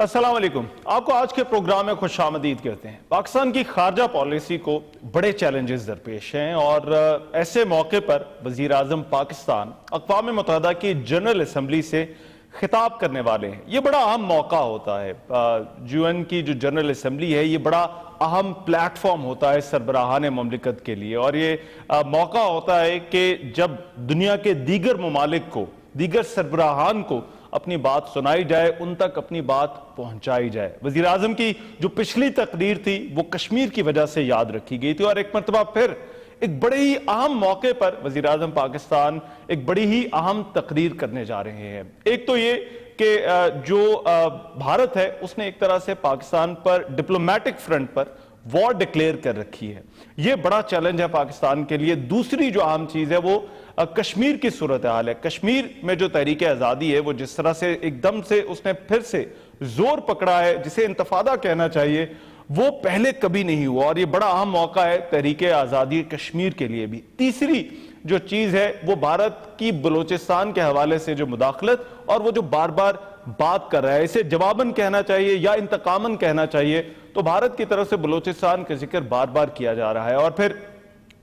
السلام علیکم، آپ کو آج کے پروگرام میں خوش آمدید کہتے ہیں۔ پاکستان کی خارجہ پالیسی کو بڑے چیلنجز درپیش ہیں اور ایسے موقع پر وزیر اعظم پاکستان اقوام متحدہ کی جنرل اسمبلی سے خطاب کرنے والے ہیں۔ یہ بڑا اہم موقع ہوتا ہے، UN کی جو جنرل اسمبلی ہے یہ بڑا اہم پلیٹ فارم ہوتا ہے سربراہان مملکت کے لیے، اور یہ موقع ہوتا ہے کہ جب دنیا کے دیگر ممالک کو، دیگر سربراہان کو اپنی بات سنائی جائے، ان تک اپنی بات پہنچائی جائے۔ وزیر اعظم کی جو پچھلی تقریر تھی وہ کشمیر کی وجہ سے یاد رکھی گئی تھی، اور ایک مرتبہ پھر ایک بڑے ہی اہم موقع پر وزیر اعظم پاکستان ایک بڑی ہی اہم تقریر کرنے جا رہے ہیں۔ ایک تو یہ کہ جو بھارت ہے اس نے ایک طرح سے پاکستان پر ڈپلومیٹک فرنٹ پر وار ڈکلیئر کر رکھی ہے، یہ بڑا چیلنج ہے پاکستان کے لیے۔ دوسری جو اہم چیز ہے وہ کشمیر کی صورتحال ہے۔ کشمیر میں جو تحریک آزادی ہے وہ جس طرح سے ایک دم سے اس نے پھر سے زور پکڑا ہے، جسے انتفاضہ کہنا چاہیے، وہ پہلے کبھی نہیں ہوا، اور یہ بڑا اہم موقع ہے تحریک آزادی کشمیر کے لیے بھی۔ تیسری جو چیز ہے وہ بھارت کی بلوچستان کے حوالے سے جو مداخلت اور وہ جو بار بار بات کر رہا ہے، اسے جواباً کہنا چاہیے یا انتقاماً کہنا چاہیے، تو بھارت کی طرف سے بلوچستان کا ذکر بار بار کیا جا رہا ہے۔ اور پھر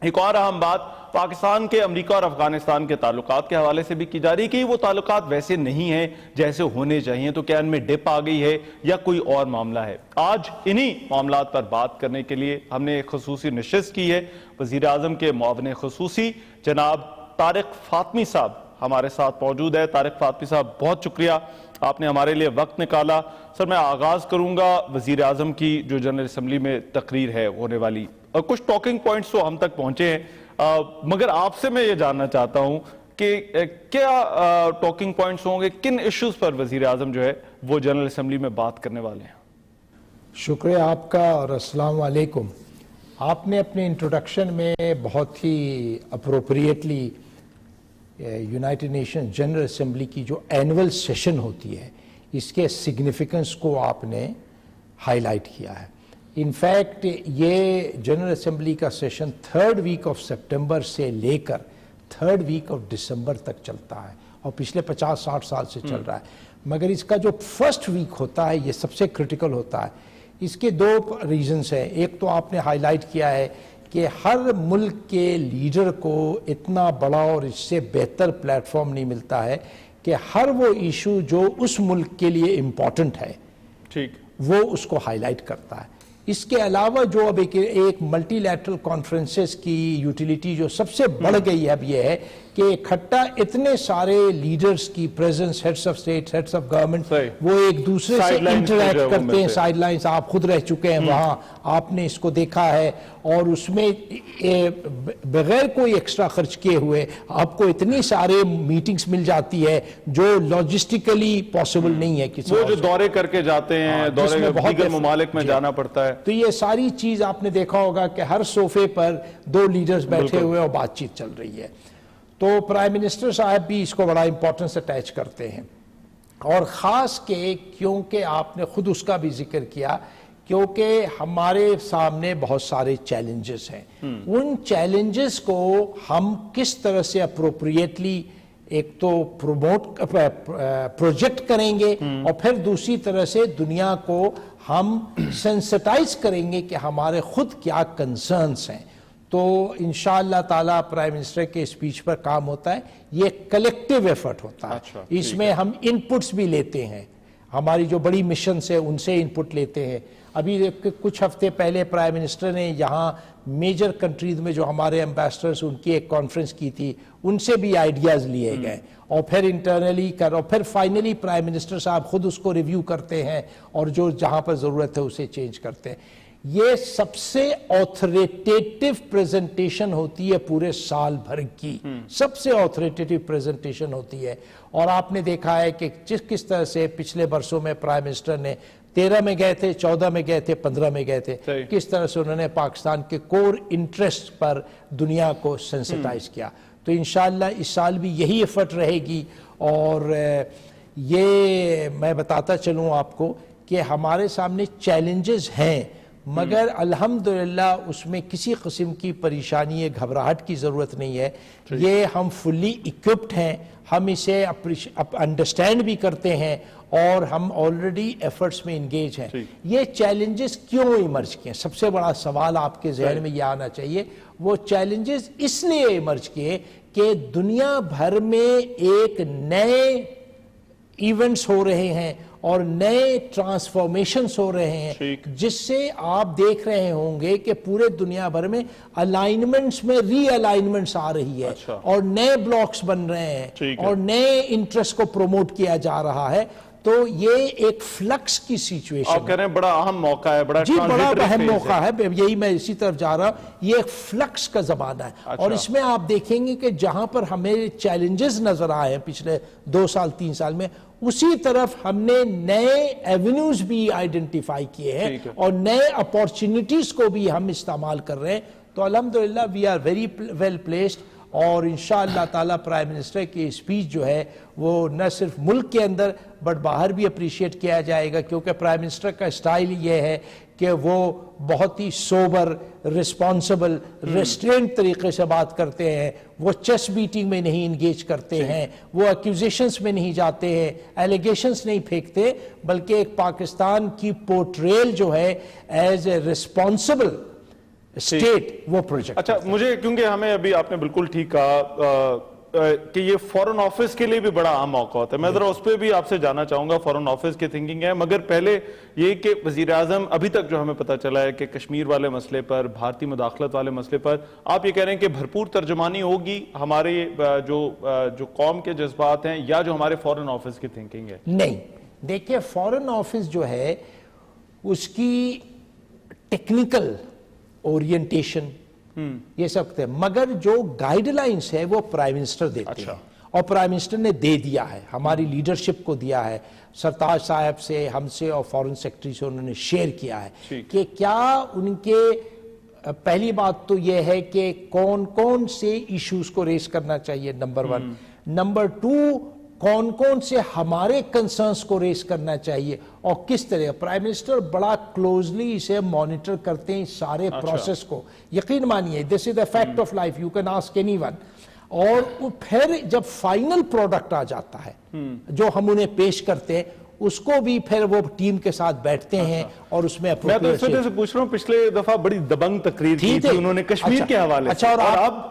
ایک اور اہم بات پاکستان کے امریکہ اور افغانستان کے تعلقات کے حوالے سے بھی کی جا رہی ہے کہ وہ تعلقات ویسے نہیں ہیں جیسے ہونے چاہیے، تو کیا ان میں ڈپ آ گئی ہے یا کوئی اور معاملہ ہے۔ آج انہی معاملات پر بات کرنے کے لیے ہم نے ایک خصوصی نشست کی ہے۔ وزیر اعظم کے معاون خصوصی جناب طارق فاطمی صاحب ہمارے ساتھ موجود ہے۔ طارق فاطمی صاحب، بہت شکریہ، آپ نے ہمارے لیے وقت نکالا۔ سر، میں آغاز کروں گا وزیر اعظم کی جو جنرل اسمبلی میں تقریر ہے ہونے والی، کچھ ٹاکنگ پوائنٹس تو ہم تک پہنچے ہیں، مگر آپ سے میں یہ جاننا چاہتا ہوں کہ کیا ٹاکنگ پوائنٹس ہوں گے، کن ایشوز پر وزیر اعظم جو ہے وہ جنرل اسمبلی میں بات کرنے والے ہیں؟ شکریہ آپ کا، اور السلام علیکم۔ آپ نے اپنے انٹروڈکشن میں بہت ہی appropriately United Nation General Assembly کی جو اینول سیشن ہوتی ہے اس کے سگنیفیکنس کو آپ نے ہائی لائٹ کیا ہے۔ انفیکٹ یہ جنرل اسمبلی کا session 3rd week of September سے لے کر 3rd ویک آف دسمبر تک چلتا ہے، اور پچھلے 50-60 سال سے چل رہا ہے، مگر اس کا جو فرسٹ ویک ہوتا ہے یہ سب سے کرٹیکل ہوتا ہے۔ اس کے دو ریزنز ہیں۔ ایک تو آپ نے ہائی لائٹ کیا ہے کہ ہر ملک کے لیڈر کو اتنا بڑا اور اس سے بہتر پلیٹ فارم نہیں ملتا ہے کہ ہر وہ ایشو جو اس ملک کے لیے امپورٹنٹ ہے وہ اس کو ہائی لائٹ کرتا ہے۔ اس کے علاوہ جو اب ایک ملٹی لیٹرل کانفرنسز کی یوٹیلیٹی جو سب سے بڑھ گئی ہے اب یہ ہے کہ اکٹھا اتنے سارے لیڈرز کی presence, heads of state, heads of government, وہ ایک دوسرے سے انٹریکٹ کرتے ہیں۔ سائیڈ لائنز آپ خود رہ چکے ہیں وہاں، آپ نے اس کو دیکھا ہے، اور اس میں بغیر کوئی ایکسٹرا خرچ کیے ہوئے آپ کو اتنی سارے میٹنگز مل جاتی ہے جو لاجسٹیکلی پاسبل نہیں ہے کسی، وہ جو دورے کر کے جاتے ہیں، دورے دیگر ممالک میں جانا پڑتا ہے۔ تو یہ ساری چیز آپ نے دیکھا ہوگا کہ ہر صوفے پر 2 لیڈرز بیٹھے ہوئے اور بات چیت چل رہی ہے۔ تو پرائم منسٹر صاحب بھی اس کو بڑا امپورٹنس اٹیچ کرتے ہیں، اور خاص کہ کیونکہ آپ نے خود اس کا بھی ذکر کیا، کیونکہ ہمارے سامنے بہت سارے چیلنجز ہیں، ان چیلنجز کو ہم کس طرح سے اپروپریٹلی ایک تو پروجیکٹ کریں گے، اور پھر دوسری طرح سے دنیا کو ہم سینسٹائز کریں گے کہ ہمارے خود کیا کنسرنز ہیں۔ تو انشاءاللہ تعالیٰ پرائم منسٹر کے اسپیچ پر کام ہوتا ہے، یہ کلیکٹیو ایفرٹ ہوتا ہے۔ اس میں ہم انپٹس بھی لیتے ہیں، ہماری جو بڑی مشنز ہیں ان سے انپٹ لیتے ہیں۔ ابھی کچھ ہفتے پہلے پرائم منسٹر نے یہاں میجر کنٹریز میں جو ہمارے ایمبیسڈرز ان کی ایک کانفرنس کی تھی، ان سے بھی آئیڈیاز لیے گئے، اور پھر انٹرنلی اور پھر فائنلی پرائم منسٹر صاحب خود اس کو ریویو کرتے ہیں، اور جو جہاں پر ضرورت ہے اسے چینج کرتے ہیں۔ یہ سب سے آتھوریٹیو پریزنٹیشن ہوتی ہے پورے سال بھر کی، سب سے آتھوریٹیو پریزنٹیشن ہوتی ہے۔ اور آپ نے دیکھا ہے کہ کس طرح سے پچھلے برسوں میں پرائم منسٹر نے 13 میں گئے تھے، 14 میں گئے تھے، 15 میں گئے تھے، کس طرح سے انہوں نے پاکستان کے کور انٹرسٹ پر دنیا کو سینسٹائز کیا۔ تو انشاءاللہ اس سال بھی یہی ایفرٹ رہے گی، اور یہ میں بتاتا چلوں آپ کو کہ ہمارے سامنے چیلنجز ہیں، مگر الحمدللہ اس میں کسی قسم کی پریشانی گھبراہٹ کی ضرورت نہیں ہے. یہ ہم فلی اکوپڈ ہیں, ہم اسے انڈرسٹینڈ بھی کرتے ہیں اور ہم آلریڈی ایفرٹس میں انگیج ہیں. یہ چیلنجز کیوں ایمرج کیے؟ سب سے بڑا سوال آپ کے ذہن میں یہ آنا چاہیے. وہ چیلنجز اس لیے ایمرج کیے کہ دنیا بھر میں ایک نئے ایونٹس ہو رہے ہیں اور نئے ٹرانسفارمیشنز ہو رہے ہیں, جس سے آپ دیکھ رہے ہوں گے کہ پورے دنیا بھر میں الائنمنٹس میں ری الائنمنٹس آ رہی ہے اور نئے بلاکس بن رہے ہیں اور نئے انٹرسٹ کو پروموٹ کیا جا رہا ہے. تو یہ ایک فلکس کی سچویشن آپ کہہ رہے ہیں بڑا اہم موقع ہے, بڑا اہم موقع ہے, یہی میں اسی طرف جا رہا ہوں. یہ ایک فلکس کا زمانہ ہے اور اس میں آپ دیکھیں گے کہ جہاں پر ہمیں چیلنجز نظر آئے ہیں پچھلے 2 سال 3 سال میں, اسی طرف ہم نے نئے ایونیوز بھی آئیڈینٹیفائی کیے ہیں اور نئے اپورچونٹیز کو بھی ہم استعمال کر رہے ہیں. تو الحمدللہ we are very well placed, اور انشاءاللہ تعالی پرائم منسٹر کی اسپیچ جو ہے وہ نہ صرف ملک کے اندر بٹ باہر بھی اپریشیٹ کیا جائے گا, کیونکہ پرائم منسٹر کا اسٹائل یہ ہے کہ وہ بہت ہی سوبر, رسپانسبل, ریسٹرینٹ طریقے سے بات کرتے ہیں. وہ چیس بیٹنگ میں نہیں انگیج کرتے ہیں, وہ ایکیوزیشنز میں نہیں جاتے ہیں, ایلیگیشنز نہیں پھینکتے, بلکہ ایک پاکستان کی پورٹریل جو ہے ایز اے رسپانسبل اسٹیٹ وہ پروجیکٹ. اچھا, مجھے کیونکہ ہمیں ابھی آپ نے بالکل ٹھیک کہا کہ یہ فورن آفس کے لیے بھی بڑا اہم موقع ہوتا ہے. میں ذرا اس پہ بھی آپ سے جاننا چاہوں گا, فورن آفس کی تھنکنگ ہے, مگر پہلے یہ کہ وزیراعظم ابھی تک جو ہمیں پتہ چلا ہے کہ کشمیر والے مسئلے پر, بھارتی مداخلت والے مسئلے پر آپ یہ کہہ رہے ہیں کہ بھرپور ترجمانی ہوگی ہمارے جو قوم کے جذبات ہیں, یا جو ہمارے فورن آفس کی تھنکنگ ہے؟ نہیں, دیکھیں فورن آفس جو ہے اس کی ٹیکنیکل اورینٹیشن یہ سب ہے, مگر جو گائیڈ لائنز ہے وہ پرائم منسٹر دیتے ہیں, اور پرائم منسٹر نے دے دیا ہے, ہماری لیڈرشپ کو دیا ہے, سرتاج صاحب سے, ہم سے اور فارن سیکرٹری سے انہوں نے شیئر کیا ہے کہ کیا ان کے پہلی بات تو یہ ہے کہ کون کون سے ایشوز کو ریز کرنا چاہیے, نمبر 1. نمبر 2, کون کون سے ہمارے کنسرنز کو ریز کرنا چاہیے اور کس طرح. پرائم منسٹر بڑا کلوزلی اسے مانیٹر کرتے ہیں سارے پروسیس کو, یقین مانیے, this is a fact of life, you can ask any one. اور پھر جب فائنل پروڈکٹ آ جاتا ہے جو ہم انہیں پیش کرتے ہیں, اس کو بھی پھر وہ ٹیم کے ساتھ بیٹھتے ہیں اور اس میں میں تو اس وجہ سے پوچھ رہا ہوں, پچھلے دفعہ بڑی دبنگ تقریر کی تھی انہوں نے کشمیر کے حوالے سے, اور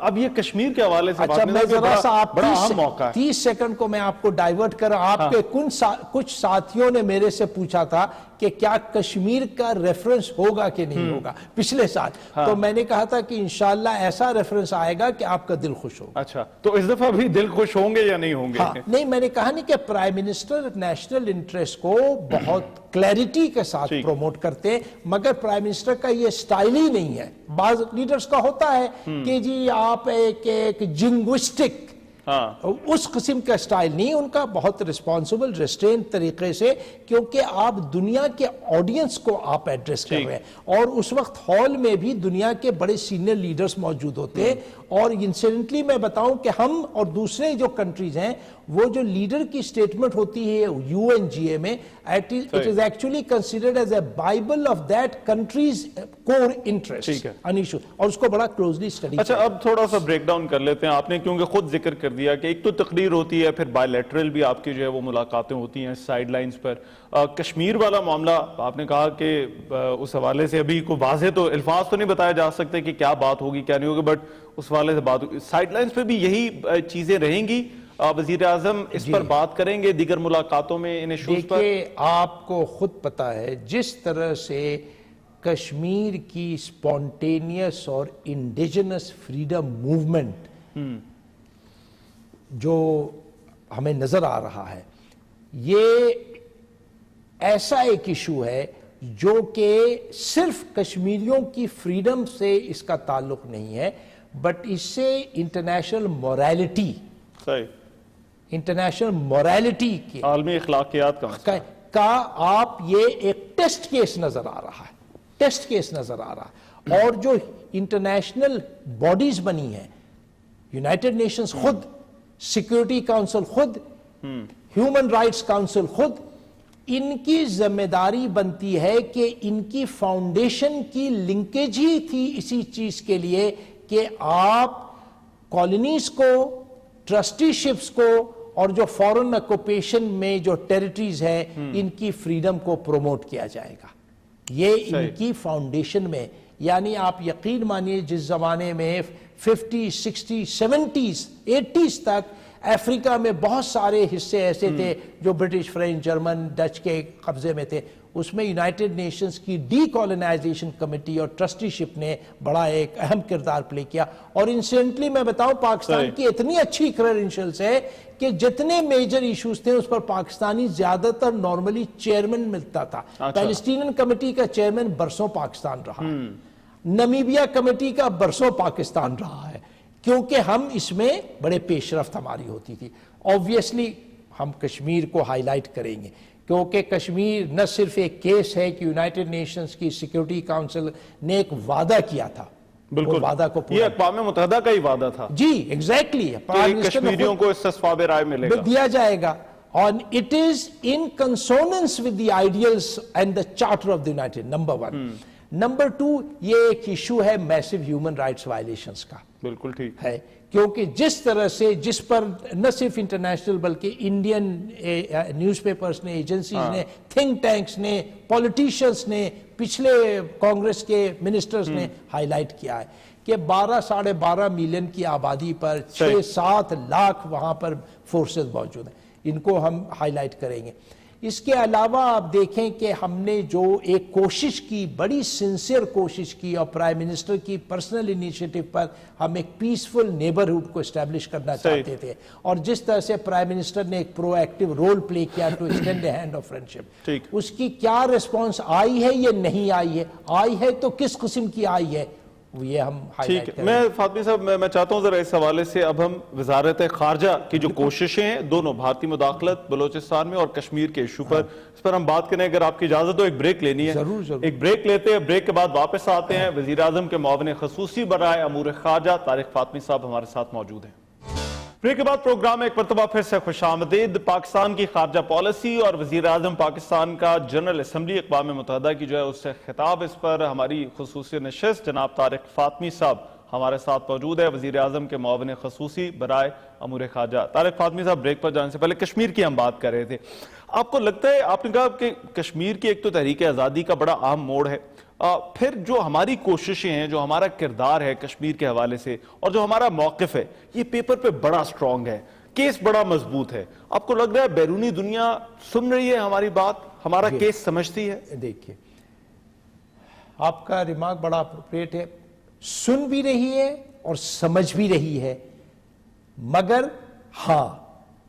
اب یہ کشمیر کے حوالے سے اچھا, میں ذرا سا آپ بڑا اہم موقع ہے. 30 سیکنڈ کو میں آپ کو ڈائیورٹ کر رہا. آپ کے کچھ ساتھیوں نے میرے سے پوچھا تھا کہ کیا کشمیر کا ریفرنس ہوگا کہ نہیں ہوگا پچھلے سال, تو میں نے کہا تھا کہ انشاءاللہ ایسا ریفرنس آئے گا کہ آپ کا دل خوش ہوگا. اچھا, تو اس دفعہ بھی دل خوش ہوں گے یا نہیں ہوں گے؟ نہیں, میں نے کہا نہیں کہ پرائم منسٹر نیشنل انٹرسٹ کو بہت کلیئرٹی کے ساتھ پروموٹ کرتے ہیں, مگر پرائم منسٹر کا یہ سٹائل ہی نہیں ہے. بعض لیڈرز کا ہوتا ہے کہ جی آپ ایک جنگوسٹک اس قسم کا سٹائل نہیں, ان کا بہت رسپانسبل ریسٹرین طریقے سے, کیونکہ آپ دنیا کے آڈینس کو آپ ایڈریس کر رہے ہیں, اور اس وقت ہال میں بھی دنیا کے بڑے سینئر لیڈرز موجود ہوتے ہیں. اور انسیڈنٹلی میں بتاؤں کہ ہم اور دوسرے جو کنٹریز ہیں, وہ جو لیڈر کی سٹیٹمنٹ ہوتی ہے UNGA میں, it is actually considered as a bible of that country's core interests and issues, اور اس کو بڑا کلوزلی اسٹڈی. اچھا, اب تھوڑا سا بریک ڈاؤن کر لیتے ہیں. آپ نے کیونکہ خود ذکر کر دیا کہ ایک تو تقریر ہوتی ہے, پھر بائی لیٹرل بھی آپ کی جو ہے وہ ملاقاتیں ہوتی ہیں سائیڈ لائنز پر. کشمیر والا معاملہ آپ نے کہا کہ اس حوالے سے ابھی کوئی واضح تو الفاظ تو نہیں بتایا جا سکتے کہ کیا بات ہوگی کیا نہیں ہوگی, بٹ اس حوالے سے بات ہوگی. سائیڈ لائنز پہ بھی یہی چیزیں رہیں گی, وزیر اعظم اس پر بات کریں گے دیگر ملاقاتوں میں ان ایشوز پر؟ دیکھیے, آپ کو خود پتا ہے جس طرح سے کشمیر کی سپونٹینیس اور انڈیجنس فریڈم موومنٹ جو ہمیں نظر آ رہا ہے, یہ ایسا ایک ایشو ہے جو کہ صرف کشمیریوں کی فریڈم سے اس کا تعلق نہیں ہے, بٹ اس سے انٹرنیشنل موریلٹی کی, عالمی اخلاقیات کا آپ یہ ایک ٹیسٹ کیس نظر آ رہا ہے. اور جو انٹرنیشنل باڈیز بنی ہیں, یونائٹڈ نیشنز خود, سیکورٹی کاؤنسل خود, ہیومن رائٹس کاؤنسل خود, ان کی ذمہ داری بنتی ہے کہ ان کی فاؤنڈیشن کی لنکیج ہی تھی اسی چیز کے لیے کہ آپ کالونیز کو، ٹرسٹی شپس کو اور جو فورن آکوپیشن میں جو ٹیریٹریز ہے ان کی فریڈم کو پروموٹ کیا جائے گا. یہ ان کی فاؤنڈیشن میں، یعنی آپ یقین مانیے جس زمانے میں 50 60 70s 80s تک افریقہ میں بہت سارے حصے ایسے تھے جو برٹش، فرینچ، جرمن، ڈچ کے قبضے میں تھے، اس میں یونائٹڈ نیشنز کی ڈی کالونائزیشن کمیٹی اور ٹرسٹی شپ نے بڑا ایک اہم کردار پلے کیا. اور انسیڈنٹلی میں بتاؤں پاکستان کی اتنی اچھی کریڈنشلز ہے کہ جتنے میجر ایشوز تھے اس پر پاکستانی زیادہ تر نارملی چیئرمین ملتا تھا. پیلسٹینین کمیٹی کا چیئرمین برسوں پاکستان رہا ہے، نمیبیا کمیٹی کا برسوں پاکستان رہا ہے، کیونکہ ہم اس میں بڑے پیش رفت ہماری ہوتی تھی. آبویسلی ہم کشمیر کو ہائی لائٹ کریں گے کیونکہ کشمیر نہ صرف ایک کیس ہے کہ یونائٹڈ نیشنز کی سیکیورٹی کاؤنسل نے ایک وعدہ کیا تھا، بالکل وعدہ کو یہ اقوام متحدہ کا ہی وعدہ تھا جی ایگزیکٹلی کہ کشمیریوں کو استصواب رائے ملے گا، دیا جائے گا. And it is in consonance with the ideals and the charter of the United, number one. Number two, یہ ایک ایشو ہے میسو ہیومن رائٹس وائلیشنز کا. بالکل ٹھیک ہے کیونکہ جس طرح سے جس پر نہ صرف انٹرنیشنل بلکہ انڈین نیوز پیپرز نے، ایجنسیز نے، تھنک ٹینکس نے، پولیٹیشنز نے، پچھلے کانگریس کے منسٹرز نے ہائی لائٹ کیا ہے کہ 12-12.5 ملین کی آبادی پر 6-7 لاکھ وہاں پر فورسز موجود ہیں. ان کو ہم ہائی لائٹ کریں گے. اس کے علاوہ آپ دیکھیں کہ ہم نے جو ایک کوشش کی، بڑی سنسیئر کوشش کی، اور پرائم منسٹر کی پرسنل انیشیٹو پر ہم ایک پیسفل نیبرہڈ کو اسٹیبلش کرنا چاہتے تھے، اور جس طرح سے پرائم منسٹر نے ایک پرو ایکٹیو رول پلے کیا to extend a hand of friendship, اس کی کیا ریسپانس آئی ہے یا نہیں آئی ہے، آئی ہے تو کس قسم کی آئی ہے، یہ ہم ٹھیک ہے. میں فاطمی صاحب میں چاہتا ہوں ذرا اس حوالے سے اب ہم وزارت خارجہ کی جو کوششیں ہیں دونوں، بھارتی مداخلت بلوچستان میں اور کشمیر کے ایشو پر، اس پر ہم بات کریں. اگر آپ کی اجازت ہو ایک بریک لینی ہے، ایک بریک لیتے ہیں، بریک کے بعد واپس آتے ہیں. وزیر اعظم کے معاون خصوصی برائے امور خارجہ طارق فاطمی صاحب ہمارے ساتھ موجود ہیں. بریک کے بعد پروگرام ایک مرتبہ پھر سے خوش آمدید. پاکستان کی خارجہ پالیسی اور وزیر اعظم پاکستان کا جنرل اسمبلی اقوام متحدہ کی جو ہے اس سے خطاب، اس پر ہماری خصوصی نشست جناب طارق فاطمی صاحب ہمارے ساتھ موجود ہے، وزیر اعظم کے معاون خصوصی برائے امور خارجہ. طارق فاطمی صاحب، بریک پر جانے سے پہلے کشمیر کی ہم بات کر رہے تھے. آپ کو لگتا ہے، آپ نے کہا کہ کشمیر کی ایک تو تحریک آزادی کا بڑا اہم موڑ ہے، پھر جو ہماری کوششیں ہیں، جو ہمارا کردار ہے کشمیر کے حوالے سے اور جو ہمارا موقف ہے، یہ پیپر پہ بڑا سٹرونگ ہے، کیس بڑا مضبوط ہے. آپ کو لگ رہا ہے بیرونی دنیا سن رہی ہے ہماری بات، ہمارا کیس سمجھتی ہے؟ دیکھیے، آپ کا ریمارک بڑا اپروپریٹ ہے، سن بھی رہی ہے اور سمجھ بھی رہی ہے، مگر ہاں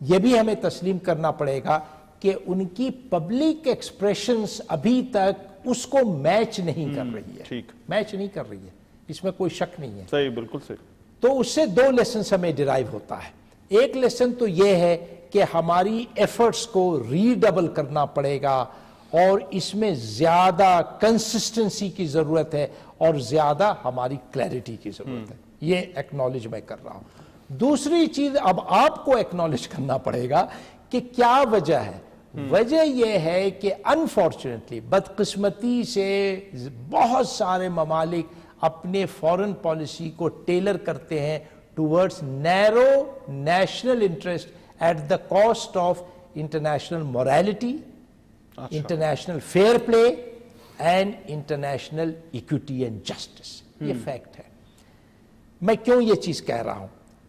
یہ بھی ہمیں تسلیم کرنا پڑے گا کہ ان کی پبلک ایکسپریشنز ابھی تک اس کو میچ نہیں کر رہی ہے، میچ نہیں کر رہی ہے، اس میں کوئی شک نہیں ہے. صحیح، بالکل صحیح. تو اس سے 2 لیسنز ہمیں ڈرائیو ہوتا ہے. ایک لیسن تو یہ ہے کہ ہماری ایفرٹس کو ری ڈبل کرنا پڑے گا اور اس میں زیادہ کنسسٹنسی کی ضرورت ہے اور زیادہ ہماری کلیئرٹی کی ضرورت ہے. یہ ایکنالج میں کر رہا ہوں. دوسری چیز اب آپ کو ایکنالج کرنا پڑے گا کہ کیا وجہ ہے. وجہ یہ ہے کہ انفارچونیٹلی، بدقسمتی سے بہت سارے ممالک اپنے فورن پالیسی کو ٹیلر کرتے ہیں towards narrow national interest at the cost of international morality, international fair play and international equity and justice. یہ فیکٹ ہے. میں کیوں یہ چیز کہہ رہا ہوں؟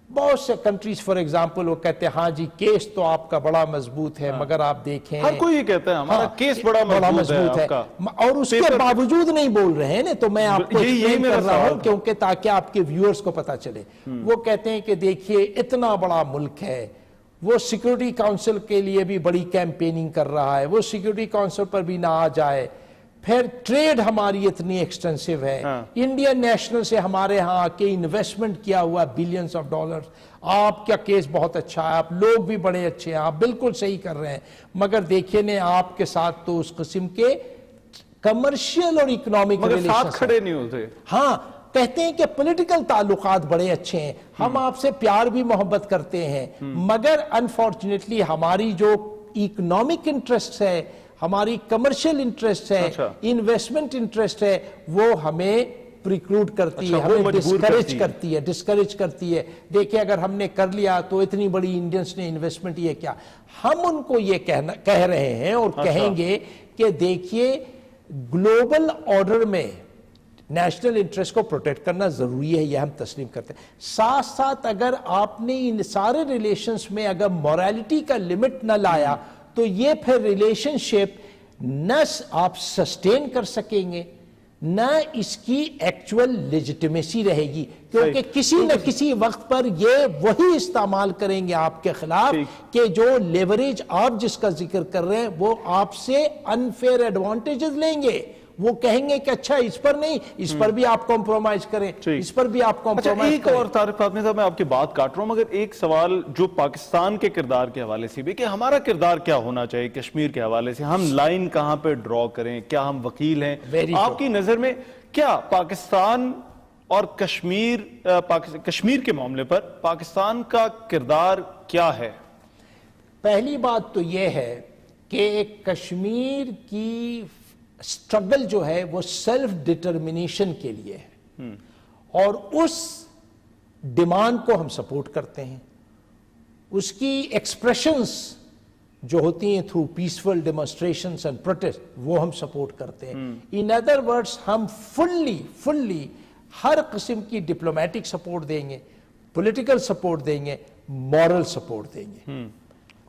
بہت سے کنٹریز فار ایگزامپل وہ کہتے ہیں ہاں جی کیس تو آپ کا بڑا مضبوط ہے، مگر آپ دیکھیں ہر کوئی یہ کہتا ہے ہمارا کیس بڑا مضبوط ہے، اور اس کے باوجود نہیں بول رہے ہیں نا. تو میں آپ کو ایکسپلین کر رہا ہوں کیونکہ تاکہ آپ کے ویورز کو پتا چلے. وہ کہتے ہیں کہ دیکھیے اتنا بڑا ملک ہے، وہ سیکورٹی کاؤنسل کے لیے بھی بڑی کیمپیننگ کر رہا ہے، وہ سیکورٹی کاؤنسل پر بھی نہ آ جائے. پھر ٹریڈ ہماری اتنی ایکسٹینسو ہے، انڈین نیشنل سے ہمارے ہاں کے انویسٹمنٹ کیا ہوا بلینز آف ڈالرز. آپ کا کیس بہت اچھا ہے، آپ لوگ بھی بڑے اچھے ہیں، آپ بالکل صحیح کر رہے ہیں، مگر دیکھیے نے آپ کے ساتھ تو اس قسم کے کمرشل اور اکنامک ساتھ کھڑے نہیں ہوتے. ہاں کہتے ہیں کہ پولیٹیکل تعلقات بڑے اچھے ہیں، ہم آپ سے پیار بھی محبت کرتے ہیں، مگر انفارچونیٹلی ہماری جو اکنامک انٹرسٹ ہے، ہماری کمرشل انٹرسٹ ہے, انویسٹمنٹ انٹرسٹ ہے, وہ ہمیں پریکلوڈ کرتی ہے, ہمیں ڈسکریج کرتی ہے. دیکھیں اگر ہم نے کر لیا تو اتنی بڑی انڈینس نے انویسٹمنٹ, یہ کیا. ہم ان کو یہ کہہ رہے ہیں اور کہیں گے کہ دیکھیے گلوبل آرڈر میں نیشنل انٹرسٹ کو پروٹیکٹ کرنا ضروری ہے, یہ ہم تسلیم کرتے ہیں. ساتھ ساتھ اگر آپ نے ان سارے ریلیشنز میں اگر موریلٹی کا لمٹ نہ لایا تو یہ پھر ریلیشن شپ نہ آپ سسٹین کر سکیں گے, نہ اس کی ایکچول لیجٹیمیسی رہے گی, کیونکہ کسی نہ کسی وقت پر یہ وہی استعمال کریں گے آپ کے خلاف کہ جو لیوریج آپ جس کا ذکر کر رہے ہیں وہ آپ سے انفیئر ایڈوانٹیجز لیں گے. وہ کہیں گے کہ اچھا اس پر نہیں, اس پر بھی آپ کمپرومائز کریں, اس پر بھی آپ کمپرومائز ایک اور طارق فاطمی صاحب, میں آپ کی بات کاٹ رہا ہوں مگر ایک سوال جو پاکستان کے کردار کے حوالے سے بھی, کہ ہمارا کردار کیا ہونا چاہیے کشمیر کے حوالے سے, ہم لائن کہاں پہ ڈرا کریں, کیا ہم وکیل ہیں آپ کی نظر میں, کیا پاکستان اور کشمیر کے معاملے پر پاکستان کا کردار کیا ہے؟ پہلی بات تو یہ ہے کہ کشمیر کی سٹرگل جو ہے وہ سیلف ڈٹرمنیشن کے لیے ہے, اور اس ڈیمانڈ کو ہم سپورٹ کرتے ہیں. اس کی ایکسپریشنز جو ہوتی ہیں through peaceful demonstrations and protest, وہ ہم سپورٹ کرتے ہیں. ان ادر ورڈز ہم فلی ہر قسم کی ڈپلومیٹک سپورٹ دیں گے, پولیٹیکل سپورٹ دیں گے, مورل سپورٹ دیں گے,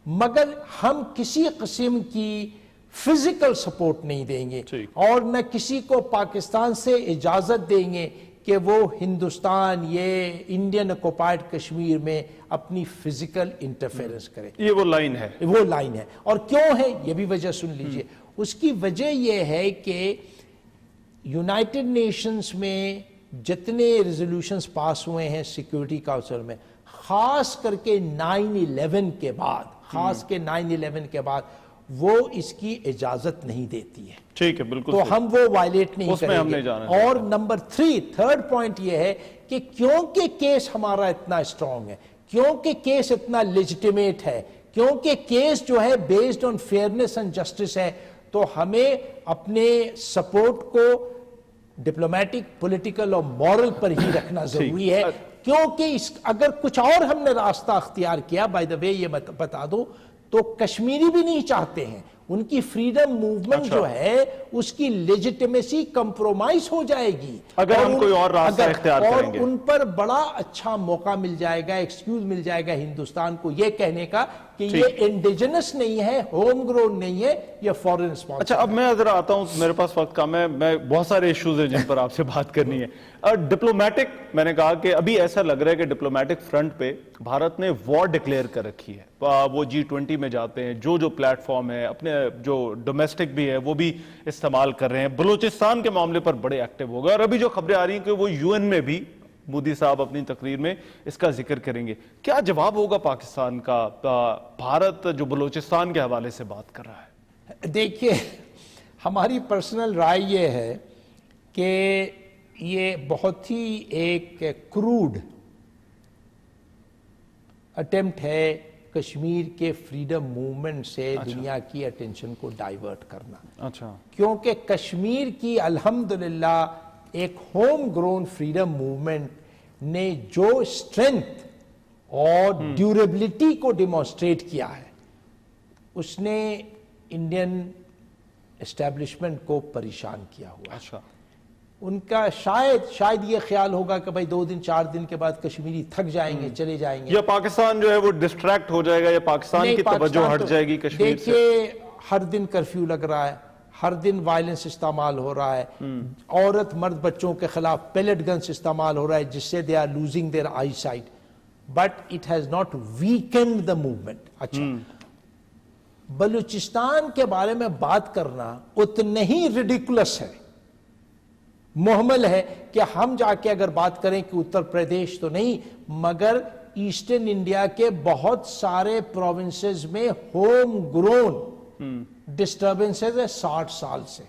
مگر ہم کسی قسم کی فزیکل سپورٹ نہیں دیں گے, اور نہ کسی کو پاکستان سے اجازت دیں گے کہ وہ ہندوستان یہ انڈین اکوپائڈ کشمیر میں اپنی فزیکل انٹرفیرنس کرے. یہ وہ لائن ہے, وہ لائن ہے. اور کیوں ہے یہ بھی وجہ سن لیجئے. اس کی وجہ یہ ہے کہ یونائٹڈ نیشنز میں جتنے ریزولوشنز پاس ہوئے ہیں سیکیورٹی کاؤنسل میں, خاص کر کے 9/11 کے بعد وہ اس کی اجازت نہیں دیتی ہے. ٹھیک ہے, بالکل, تو ہم وہ وائلیٹ نہیں کریں گے. اور نمبر 3 تھرڈ پوائنٹ یہ ہے کہ کیونکہ کیس ہمارا اتنا اسٹرانگ ہے, کیونکہ کیس اتنا لیجٹیمیٹ ہے, کیونکہ کیس جو ہے بیسڈ آن فیئرنس اینڈ جسٹس ہے, تو ہمیں اپنے سپورٹ کو ڈپلومیٹک, پولیٹیکل اور مورل پر ہی رکھنا ضروری ہے. کیونکہ اگر کچھ اور ہم نے راستہ اختیار کیا, بائی دا وے یہ بتا دو, تو کشمیری بھی نہیں چاہتے ہیں, ان کی فریڈم موومنٹ جو ہے اس کی لیجٹیمیسی کمپرومائز ہو جائے گی اگر ہم کوئی اور راستہ اختیار کریں گے, اور ان پر بڑا اچھا موقع مل جائے گا, ایکسکیوز مل جائے گا ہندوستان کو یہ کہنے کا کہ یہ انڈیجنس نہیں ہے, ہوم گرون نہیں ہے, یہ فورن اسپانسر. اچھا, اب میں ذرا آتا ہوں, میرے پاس وقت کم ہے, میں بہت سارے ایشوز ہیں جن پر آپ سے بات کرنی ہے. ڈپلومیٹک, میں نے کہا کہ ابھی ایسا لگ رہا ہے کہ ڈپلومیٹک فرنٹ پہ بھارت نے وار ڈکلیئر کر رکھی ہے. وہ G20 میں جاتے ہیں, جو پلیٹ فارم ہے اپنے جو ڈومیسٹک بھی ہے وہ بھی استعمال کر رہے ہیں. بلوچستان کے معاملے پر بڑے ایکٹیو ہو گئے, اور ابھی جو خبریں آ رہی ہیں کہ وہ UN میں بھی مودی صاحب اپنی تقریر میں اس کا ذکر کریں گے. کیا جواب ہوگا پاکستان کا, بھارت جو بلوچستان کے حوالے سے بات کر رہا ہے؟ دیکھیے, ہماری پرسنل رائے یہ ہے کہ یہ بہت ہی ایک کروڈ اٹیمپٹ ہے کشمیر کے فریڈم موومنٹ سے دنیا کی اٹینشن کو ڈائیورٹ کرنا. اچھا, کیونکہ کشمیر کی الحمدللہ ایک ہوم گرون فریڈم موومنٹ نے جو اسٹرینتھ اور ڈیوریبلٹی کو ڈیمونسٹریٹ کیا ہے, اس نے انڈین اسٹیبلشمنٹ کو پریشان کیا ہوا. اچھا, ان کا شاید یہ خیال ہوگا کہ بھائی 2 دن 4 دن کے بعد کشمیری تھک جائیں گے, چلے جائیں گے, یا پاکستان جو ہے وہ ڈسٹریکٹ ہو جائے گا, یا پاکستان کی توجہ ہٹ جائے گی کشمیر سے. دیکھیے, ہر دن کرفیو لگ رہا ہے, ہر دن وائلنس استعمال ہو رہا ہے, عورت مرد بچوں کے خلاف پیلٹ گنز استعمال ہو رہا ہے, جس سے they are losing their eyesight, but it has not weakened the movement. اچھا, بلوچستان کے بارے میں بات کرنا اتنا ہی ریڈیکولس ہے, محمل ہے, کہ ہم جا کے اگر بات کریں کہ اتر پردیش تو نہیں مگر ایسٹرن انڈیا کے بہت سارے پروونسز میں ہوم گرون ڈسٹربنسز ہے 60 سال سے,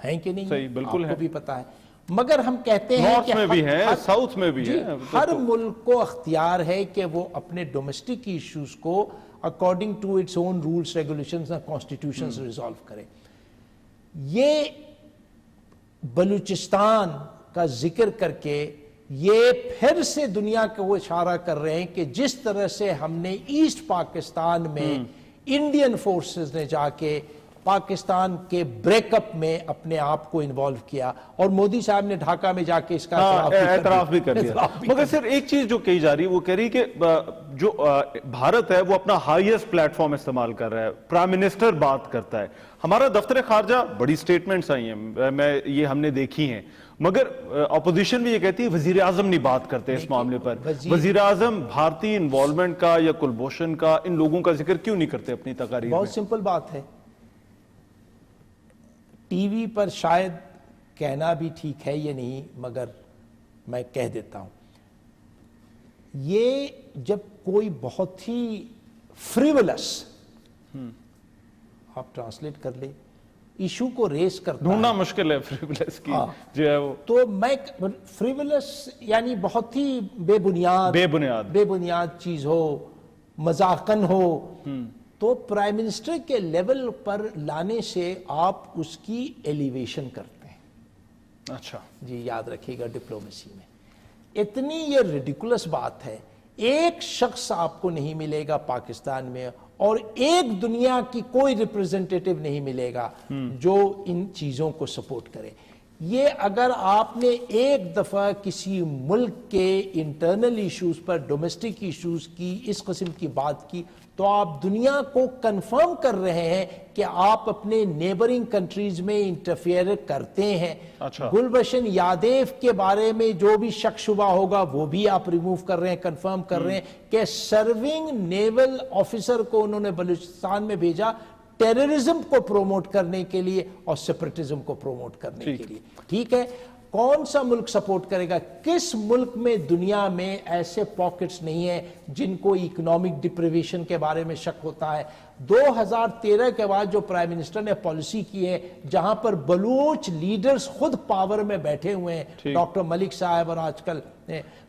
ہیں کہ نہیں؟ صحیح, بالکل آپ کو بھی پتا ہے. مگر ہم کہتے ہیں نارتھ میں بھی ہے, ساؤتھ میں بھی ہے, ہر ملک کو اختیار ہے کہ وہ اپنے ڈومیسٹک ایشوز کو according to its own rules regulations اور کانسٹیٹیوشنز ریزالو کرے. یہ بلوچستان کا ذکر کر کے یہ پھر سے دنیا کو اشارہ کر رہے ہیں کہ جس طرح سے ہم نے ایسٹ پاکستان میں انڈین فورسز نے جا کے پاکستان کے بریک اپ میں اپنے آپ کو انوالو کیا, اور مودی صاحب نے ڈھاکہ میں جا کے اس کا اعتراف بھی کر دیا. مگر صرف ایک چیز جو کہی جا رہی ہے وہ کہہ رہی کہ جو بھارت ہے وہ اپنا ہائیسٹ پلیٹ فارم استعمال کر رہا ہے, پرائم منسٹر بات کرتا ہے, ہمارا دفتر خارجہ بڑی سٹیٹمنٹس آئی ہیں, یہ ہم نے دیکھی ہیں, مگر اپوزیشن بھی یہ کہتی ہے وزیر اعظم نہیں بات کرتے اس معاملے پر. وزیر اعظم بھارتی انوالومنٹ کا یا کلبھوشن کا ان لوگوں کا ذکر کیوں نہیں کرتے اپنی تقاریر میں؟ بہت سمپل بات ہے, ٹی وی پر شاید کہنا بھی ٹھیک ہے یہ نہیں, مگر میں کہہ دیتا ہوں, یہ جب کوئی بہت ہی فریولس, آپ ٹرانسلیٹ کر لیں, ایشو کو ریز کرتا ہے, ڈھونڈنا مشکل ہے فریولس کی جو ہے وہ, تو میں فریولس یعنی بہت ہی بے بنیاد چیز ہو, مذاقن ہو, تو پرائم منسٹر کے لیول پر لانے سے آپ اس کی ایلیویشن کرتے ہیں. اچھا جی یاد رکھیے گا ڈپلومیسی میں اتنی یہ ریڈیکولس بات ہے, ایک شخص آپ کو نہیں ملے گا پاکستان میں اور ایک دنیا کی کوئی ریپرزنٹیٹیو نہیں ملے گا جو ان چیزوں کو سپورٹ کرے. یہ اگر آپ نے ایک دفعہ کسی ملک کے انٹرنل ایشوز پر, ڈومیسٹک ایشوز کی اس قسم کی بات کی, تو آپ دنیا کو کنفرم کر رہے ہیں کہ آپ اپنے نیبرنگ کنٹریز میں انٹرفیئر کرتے ہیں. گلبشن یادیو کے بارے میں جو بھی شک شبہ ہوگا وہ بھی آپ ریموو کر رہے ہیں, کنفرم کر رہے ہیں کہ سرونگ نیول آفیسر کو انہوں نے بلوچستان میں بھیجا ٹیررزم کو پروموٹ کرنے کے لیے اور سیپریٹزم کو پروموٹ کرنے کے لیے. ٹھیک ہے, کون سا ملک سپورٹ کرے گا؟ کس ملک میں دنیا میں ایسے پاکٹس نہیں ہیں جن کو اکنامک ڈپریویشن کے بارے میں شک ہوتا ہے؟ 2013 کے بعد جو پرائم منسٹر نے پالیسی کی ہے جہاں پر بلوچ لیڈرز خود پاور میں بیٹھے ہوئے ہیں, ڈاکٹر ملک صاحب اور آج کل,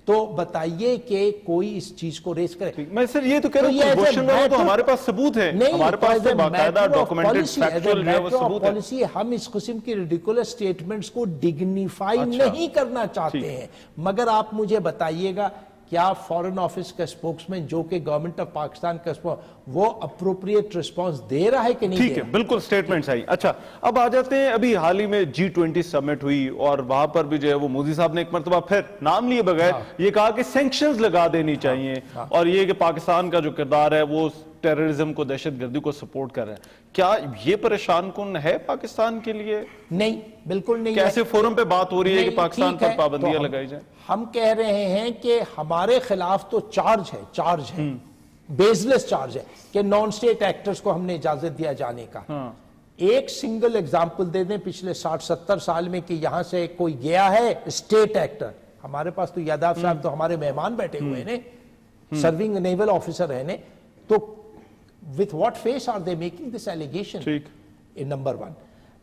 تو بتائیے کہ کوئی اس چیز کو ریز کرے. میں سر یہ تو کہہ رہا ہوں تو ہمارے پاس ثبوت ہے, ہمارے پاس باقاعدہ ڈاکومنٹڈ فیکچوئل جو ہے وہ ثبوت ہے. پالیسی ہم اس قسم کی ریڈیکولس سٹیٹمنٹس کو ڈگنیفائی نہیں کرنا چاہتے ہیں, مگر آپ مجھے بتائیے گا کیا فورن آفس کا اسپوکسمین جو کہ گورنمنٹ آف پاکستان کا وہ اپروپریٹ رسپانس دے رہا ہے کہ نہیں؟ ٹھیک ہے, بالکل سٹیٹمنٹس آئی. اچھا اب آ جاتے ہیں, ابھی حال ہی میں G20 سمٹ ہوئی اور وہاں پر بھی جو ہے وہ مودی صاحب نے ایک مرتبہ پھر نام لیے بغیر یہ کہا کہ سینکشنز لگا دینی چاہیے, اور یہ کہ پاکستان کا جو کردار ہے وہ ٹیررزم کو, دہشت گردی کو سپورٹ کر رہے ہیں. کیا یہ پریشان کن ہے پاکستان کے لیے؟ نہیں, بالکل نہیں. کیسے فورم پہ بات ہو رہی ہے کہ پاکستان پر پابندیاں لگائی جائیں؟ ہم کہہ رہے ہیں کہ ہمارے خلاف تو چارج ہے بیس لیس چارج ہے کہ نان سٹیٹ ایکٹرز کو ہم نے اجازت دیا جانے کا. ایک سنگل ایگزامپل دے دیں پچھلے 60-70 سال میں کہ یہاں سے کوئی گیا ہے اسٹیٹ ایکٹر. ہمارے پاس تو یاداف صاحب تو ہمارے مہمان بیٹھے ہوئے ہیں, سرونگ نیول آفیسر ہیں, تو with what face are they making this allegation? Number 1.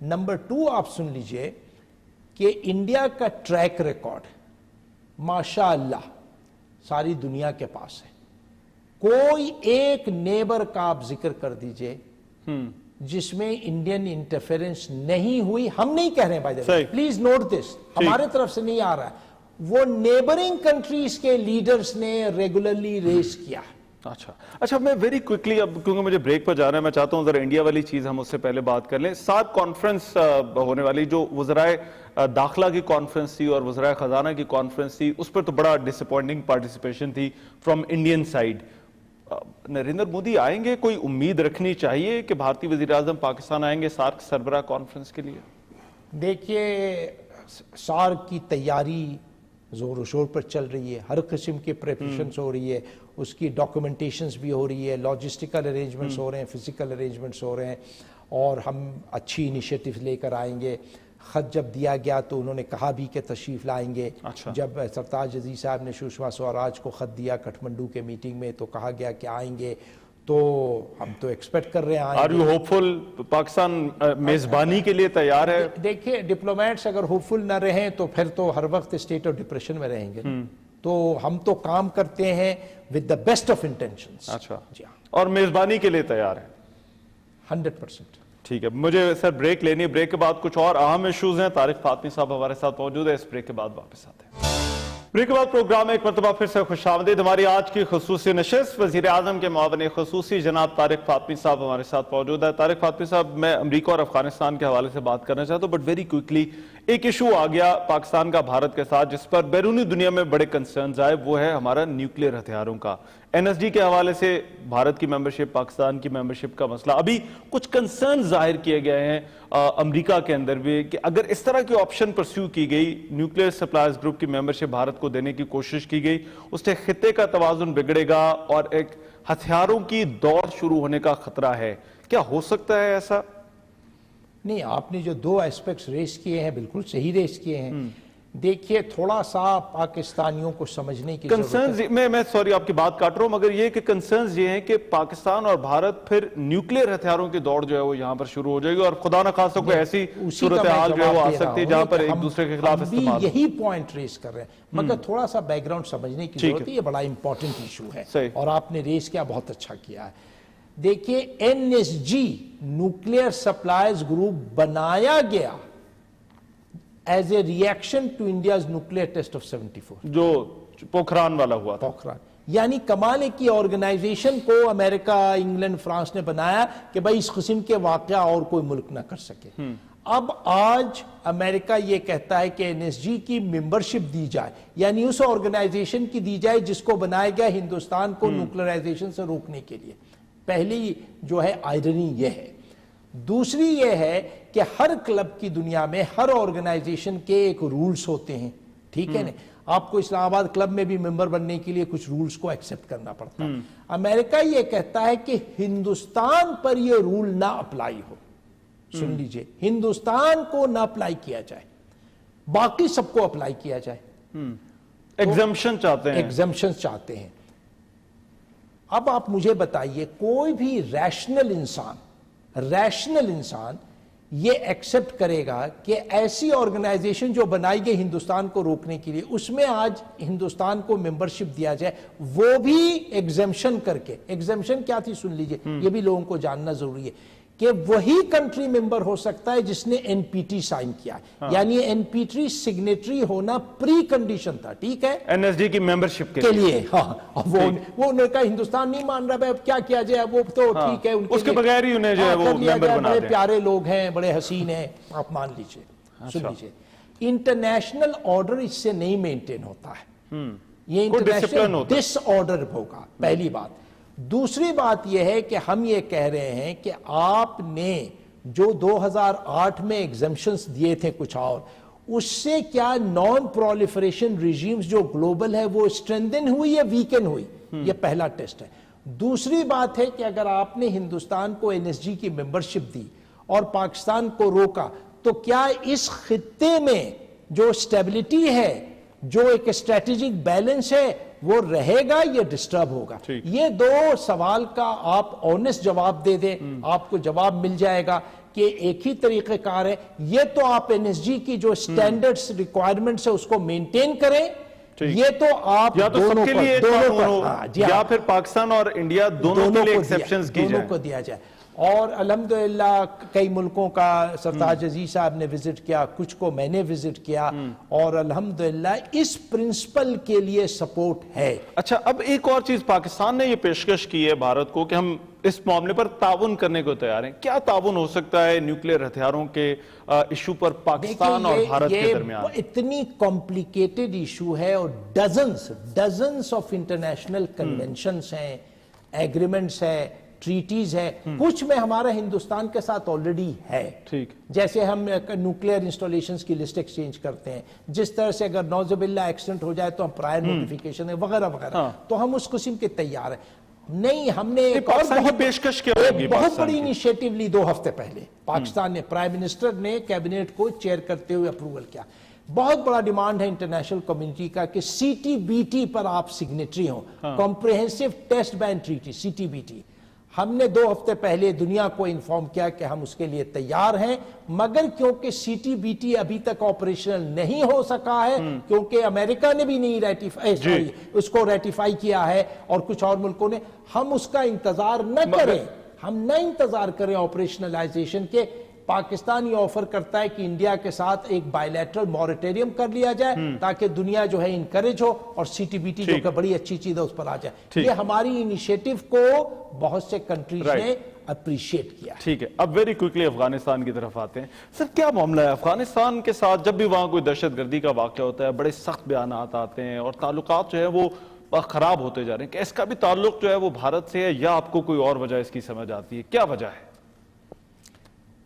Number 2 آپ سن لیجئے کہ انڈیا کا ٹریک ریکارڈ ماشاء اللہ ساری دنیا کے پاس ہے. کوئی ایک نیبر کا آپ ذکر کر دیجئے جس میں انڈین انٹرفیرنس نہیں ہوئی. ہم نہیں کہہ رہے بھائی, پلیز نوٹ دس, ہمارے طرف سے نہیں آ رہا ہے, وہ نیبرنگ کنٹریز کے لیڈرز نے ریگولرلی ریز کیا. اچھا میں ویری کوئکلی, اب کیونکہ مجھے بریک پر جانا ہے, میں چاہتا ہوں ذرا انڈیا والی چیز ہم اس سے پہلے بات کر لیں. 7 کانفرنس ہونے والی, جو وزرائے داخلہ کی کانفرنس تھی اور وزرائے خزانہ کی کانفرنس تھی, اس پر تو بڑا ڈس اپوائنٹنگ پارٹیسپیشن تھی from Indian side. Narendra Modi آئیں گے؟ کوئی امید رکھنی چاہیے کہ بھارتی وزیر اعظم پاکستان آئیں گے سارک سربراہ کانفرنس کے لیے؟ دیکھیے, سارک کی تیاری زور و شور پر چل رہی ہے, ہر قسم کے پریپریشنز ہو رہی ہے, اس کی ڈاکومنٹیشنز بھی ہو رہی ہے, لاجسٹیکل ارینجمنٹس ہو رہے ہیں, فزیکل ارینجمنٹس ہو رہے ہیں, اور ہم اچھی انیشیٹیو لے کر آئیں گے. خط جب دیا گیا تو انہوں نے کہا بھی کہ تشریف لائیں گے. جب سرتاج عزیز صاحب نے سشما سوراج کو خط دیا کٹھمنڈو کے میٹنگ میں تو کہا گیا کہ آئیں گے, تو ہم تو ایکسپیکٹ کر رہے ہیں آئیں گے. آر یو ہوپفل پاکستان میزبانی کے لیے تیار ہے؟ دیکھیے, ڈپلومیٹس اگر ہوپفل نہ رہیں تو پھر تو ہر وقت اسٹیٹ آف ڈپریشن میں رہیں گے. تو ہم تو کام کرتے ہیں with the best of intentions. اچھا, اور میزبانی کے لیے تیار ہیں؟ 100%. ٹھیک ہے، مجھے سر بریک لینی ہے. بریک کے بعد کچھ اور اہم ایشوز ہیں. طارق فاطمی صاحب ہمارے ساتھ موجود ہے. اس بریک کے بعد واپس آتے ہیں. بریک کے بعد پروگرام میں ایک مرتبہ پھر سے خوش آمدید. ہماری آج کی خصوصی نشست وزیر اعظم کے معاون خصوصی جناب طارق فاطمی صاحب ہمارے ساتھ موجود ہے. طارق فاطمی صاحب، میں امریکہ اور افغانستان کے حوالے سے بات کرنا چاہتا ہوں، بٹ ویری کوئکلی ایک ایشو آ گیا پاکستان کا بھارت کے ساتھ جس پر بیرونی دنیا میں بڑے کنسرنز آئے، وہ ہے ہمارا نیوکلیر ہتھیاروں کا. NSG کے حوالے سے بھارت کی ممبرشپ، پاکستان کی ممبرشپ کا مسئلہ. ابھی کچھ کنسرن ظاہر کیے گئے ہیں امریکہ کے اندر بھی کہ اگر اس طرح کی آپشن پرسیو کی گئی، نیوکلیر سپلائرز گروپ کی ممبرشپ بھارت کو دینے کی کوشش کی گئی، اس سے خطے کا توازن بگڑے گا اور ایک ہتھیاروں کی دوڑ شروع ہونے کا خطرہ ہے. کیا ہو سکتا ہے ایسا؟ نہیں، آپ نے جو 2 ایسپیکٹس ریز کیے ہیں بالکل صحیح ریز کیے ہیں. دیکھیے، تھوڑا سا پاکستانیوں کو سمجھنے کی ضرورت کنسرنز، میں سوری آپ کی بات کاٹ رہا ہوں، مگر یہ کہ کنسرنز یہ ہیں کہ پاکستان اور بھارت پھر نیوکلیر ہتھیاروں کی دوڑ جو ہے وہ یہاں پر شروع ہو جائے گی، اور خدا نہ خواستہ کوئی ایسی صورتحال جو ہے وہ آ سکتی ہے جہاں پر ایک دوسرے کے خلاف استعمال ہو. یہی پوائنٹ ریز کر رہے ہیں، مگر تھوڑا سا بیک گراؤنڈ سمجھنے کی ضرورت ہے. یہ بڑا امپورٹنٹ ایشو ہے اور آپ نے ریز کیا، بہت اچھا کیا ہے. دیکھیے، NSG نیوکلیر سپلائرز گروپ بنایا گیا as a reaction to India's nuclear test of 74 جو پوکھران والا ہوا تھا. پوکھران، یعنی کمال ہے کہ آرگنائزیشن کو امریکہ، انگلینڈ، فرانس نے بنایا کہ بھائی اس قسم کے واقعہ اور کوئی ملک نہ کر سکے. اب آج امریکہ یہ کہتا ہے کہ NSG کی ممبرشپ دی جائے، یعنی اس آرگنائزیشن کی دی جائے جس کو بنایا گیا ہندوستان کو نیوکلرائزیشن سے روکنے کے لیے. پہلی جو ہے آئرنی یہ ہے. دوسری یہ ہے کہ ہر کلب کی دنیا میں ہر آرگنائزیشن کے ایک رولز ہوتے ہیں، ٹھیک ہے نا. آپ کو اسلام آباد کلب میں بھی ممبر بننے کے لیے کچھ رولز کو ایکسپٹ کرنا پڑتا ہے. امریکہ یہ کہتا ہے کہ ہندوستان پر یہ رول نہ اپلائی ہو. سن لیجئے، ہندوستان کو نہ اپلائی کیا جائے، باقی سب کو اپلائی کیا جائے. ایگزمپشن چاہتے ہیں. ایگزمپشن چاہتے ہیں. اب آپ مجھے بتائیے، کوئی بھی ریشنل انسان یہ ایکسپٹ کرے گا کہ ایسی آرگنائزیشن جو بنائی گئی ہندوستان کو روکنے کے لیے، اس میں آج ہندوستان کو ممبرشپ دیا جائے، وہ بھی ایگزمپشن کر کے. ایگزمپشن کیا تھی سن لیجئے، یہ بھی لوگوں کو جاننا ضروری ہے کہ وہی کنٹری ممبر ہو سکتا ہے جس نے NPT سائن کیا ہے. یعنی NPT سگنیٹری ہونا پری کنڈیشن تھا، ٹھیک ہے، NSG کی ممبرشپ کے لیے. ہاں، وہ نے کہا ہندوستان نہیں مان رہا، اب کیا کیا جائے، وہ تو ٹھیک ہے، اس کے بغیر ہی انہیں جو ہے وہ ممبر بنا دیں. بڑے پیارے لوگ ہیں، بڑے حسین ہیں، آپ مان لیجئے. سن لیجئے، انٹرنیشنل آرڈر اس سے نہیں مینٹین ہوتا ہے. یہ انٹرنیشنل ڈس آرڈر ہوگا، پہلی بات. دوسری بات یہ ہے کہ ہم یہ کہہ رہے ہیں کہ آپ نے جو 2008 میں ایگزمپشنز دیے تھے کچھ اور، اس سے کیا نان پرولیفریشن ریجیمز جو گلوبل ہے وہ اسٹرینتھن ہوئی یا ویکن ہوئی؟ یہ پہلا ٹیسٹ ہے. دوسری بات ہے کہ اگر آپ نے ہندوستان کو NSG کی ممبرشپ دی اور پاکستان کو روکا، تو کیا اس خطے میں جو اسٹیبلٹی ہے، جو ایک اسٹریٹجک بیلنس ہے، وہ رہے گا یا ڈسٹرب ہوگا؟ یہ 2 سوال کا آپ آنےسٹ جواب دے دیں، آپ کو جواب مل جائے گا کہ ایک ہی طریقہ کار ہے. یہ تو آپ NSG کی جو سٹینڈرڈز ریکوائرمنٹس ہے اس کو مینٹین کریں، یہ تو آپ یا تو سب کے لیے یا پھر پاکستان اور انڈیا دونوں کے لیے ایکسیپشنز کی جائیں، دونوں کو دیا جائے. اور الحمدللہ کئی ملکوں کا سرتاج عزیز صاحب نے وزٹ کیا، کچھ کو میں نے وزٹ کیا، اور الحمدللہ اس پرنسپل کے لیے سپورٹ ہے. اچھا، اب ایک اور چیز، پاکستان نے یہ پیشکش کی ہے بھارت کو کہ ہم اس معاملے پر تعاون کرنے کو تیار ہیں. کیا تعاون ہو سکتا ہے نیوکلیر ہتھیاروں کے ایشو پر پاکستان اور بھارت کے درمیان؟ اتنی کمپلیکیٹڈ ایشو ہے، اور ڈزنز آف انٹرنیشنل کنونشنز ہیں، ایگریمنٹس ہیں، ٹریٹیز ہے. کچھ میں ہمارا ہندوستان کے ساتھ آلریڈی ہے، جیسے ہم نیوکلیر انسٹالیشنز کی لسٹ ایکسچینج کرتے ہیں، جس طرح سے اگر نعوذ باللہ ایکسیڈنٹ ہو جائے تو ہم پرائر نوٹیفیکیشن ہے وغیرہ وغیرہ، تو ہم اس قسم کے تیار ہیں. نہیں، ہم نے ایک بہت بڑی انیشیٹو لی 2 ہفتے پہلے. پاکستان نے پرائم منسٹر نے کیبنٹ کو چیئر کرتے ہوئے اپروول کیا. بہت بڑا ڈیمانڈ ہے انٹرنیشنل کمیونٹی کا کہ CTBT پر آپ سگنیٹری ہوں، comprehensive test ban treaty, CTBT. ہم نے 2 ہفتے پہلے دنیا کو انفارم کیا کہ ہم اس کے لیے تیار ہیں، مگر کیونکہ سی ٹی بی ٹی ابھی تک آپریشنل نہیں ہو سکا ہے، کیونکہ امریکہ نے بھی نہیں اس کو ریٹیفائی کیا ہے اور کچھ اور ملکوں نے، ہم اس کا انتظار نہ کریں، ہم نہ انتظار کریں آپریشنلائزیشن کے۔ پاکستان یہ آفر کرتا ہے کہ انڈیا کے ساتھ ایک بائیلیٹرل موریٹوریم کر لیا جائے تاکہ دنیا جو ہے انکریج ہو اور سی ٹی بی ٹی جو کہ بڑی اچھی چیز ہے اس پر آ جائے۔ یہ ہماری انیشیٹو کو بہت سے کنٹریز نے اپریشیٹ کیا۔ ٹھیک ہے، اب ویری کوئکلی افغانستان کی طرف آتے ہیں۔ سر کیا معاملہ ہے افغانستان کے ساتھ؟ جب بھی وہاں کوئی دہشت گردی کا واقعہ ہوتا ہے بڑے سخت بیانات آتے ہیں اور تعلقات جو ہے وہ خراب ہوتے جا رہے ہیں، کہ اس کا بھی تعلق جو ہے وہ بھارت سے ہے یا آپ کو کوئی اور وجہ اس کی سمجھ آتی ہے؟ کیا وجہ ہے؟